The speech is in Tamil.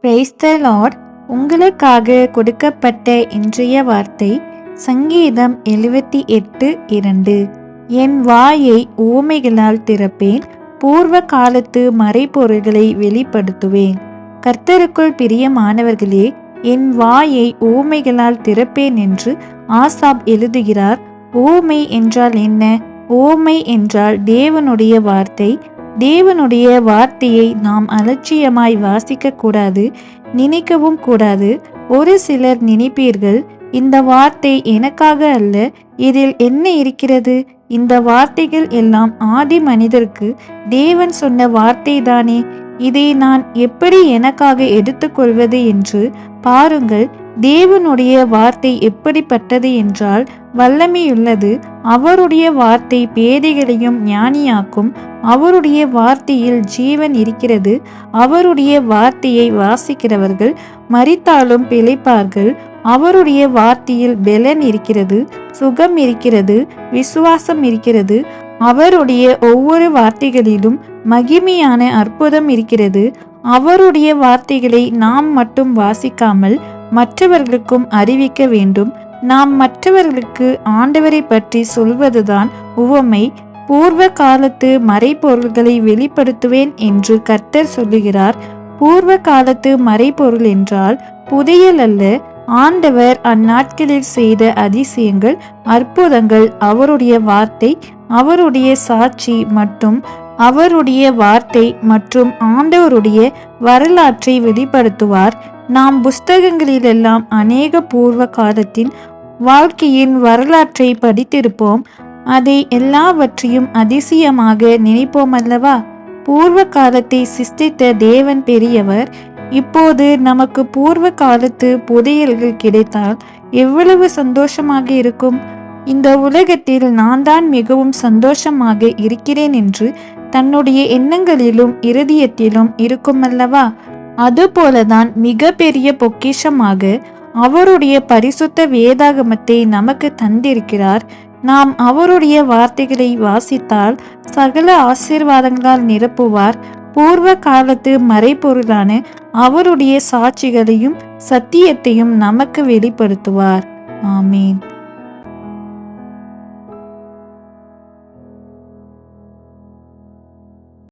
Praise the Lord. உங்களுக்காக கொடுக்கப்பட்ட இன்றைய வார்த்தை சங்கீதம் 78:2. என் வாயை உவமைகளால் திறப்பேன், பூர்வ காலத்து மறைபொருள்களை வெளிப்படுத்துவேன். கர்த்தருக்குள் பிரியமானவர்களே, என் வாயை உவமைகளால் திறப்பேன் என்று ஆசாப் எழுதுகிறார். உவமை என்றால் என்ன? உவமை என்றால் தேவனுடைய வார்த்தை. தேவனுடைய வார்த்தையை நாம் அலட்சியமாய் வாசிக்க கூடாது, நினைக்கவும் கூடாது. ஒரு சிலர் நினைப்பீர்கள், இந்த வார்த்தை எனக்காக அல்ல, இதில் என்ன இருக்கிறது? இந்த வார்த்தைகள் எல்லாம் ஆதி மனிதருக்கு தேவன் சொன்ன வார்த்தை தானே, இதை நான் எப்படி எனக்காக எடுத்துக்கொள்வது என்று பாருங்கள். தேவனுடைய வார்த்தை எப்படிப்பட்டது என்றால் வல்லமையுள்ளது. அவருடைய வார்த்தை பேதைகளையும் ஞானியாக்கும். அவருடைய வார்த்தையில் ஜீவன் இருக்கிறது. அவருடைய வார்த்தையை வாசிக்கிறவர்கள் மரித்தாலும் பிழைப்பார்கள். அவருடைய வார்த்தையில் பெலன் இருக்கிறது, சுகம் இருக்கிறது, விசுவாசம் இருக்கிறது. அவருடைய ஒவ்வொரு வார்த்தைகளிலும் மகிமையான அற்புதம் இருக்கிறது. அவருடைய வார்த்தைகளை நாம் மட்டும் வாசிக்காமல் மற்றவர்களுக்கும் அறிவிக்க வேண்டும். நாம் மற்றவர்களுக்கு ஆண்டவரை பற்றி சொல்வதுதான் உவமை. பூர்வ காலத்து மறைபொருள்களை வெளிப்படுத்துவேன் என்று கர்த்தர் சொல்லுகிறார். பூர்வ காலத்து மறைபொருள் என்றால் புதையல் அல்ல. ஆண்டவர் அந்நாட்களில் செய்த அதிசயங்கள், அற்புதங்கள், அவருடைய வார்த்தை, அவருடைய சாட்சி மற்றும் அவருடைய வார்த்தை மற்றும் ஆண்டவருடைய வரலாற்றை வெளிப்படுத்துவார். நாம் புஸ்தகங்களிலெல்லாம் அநேக பூர்வ காலத்தின் வாழ்க்கையின் வரலாற்றை படித்திருப்போம். அதை எல்லாவற்றையும் அதிசயமாக நினைப்போம் அல்லவா? பூர்வ காலத்தை சிருஷ்டித்த தேவன் பெரியவர். இப்போது நமக்கு பூர்வ காலத்து புதையல்கள் கிடைத்தால் எவ்வளவு சந்தோஷமாக இருக்கும். இந்த உலகத்தில் நான் தான் மிகவும் சந்தோஷமாக இருக்கிறேன் என்று தன்னுடைய எண்ணங்களிலும் இருதயத்திலும் இருக்குமல்லவா? அதுபோலதான் மிக பெரிய பொக்கிஷமாக அவருடைய பரிசுத்த வேதாகமத்தை நமக்கு தந்திருக்கிறார். நாம் அவருடைய வார்த்தைகளை வாசித்தால் சகல ஆசீர்வாதங்களால் நிரப்புவார். பூர்வ காலத்து மறைபொருளான அவருடைய சாட்சிகளையும் சத்தியத்தையும் நமக்கு வெளிப்படுத்துவார். ஆமீன்.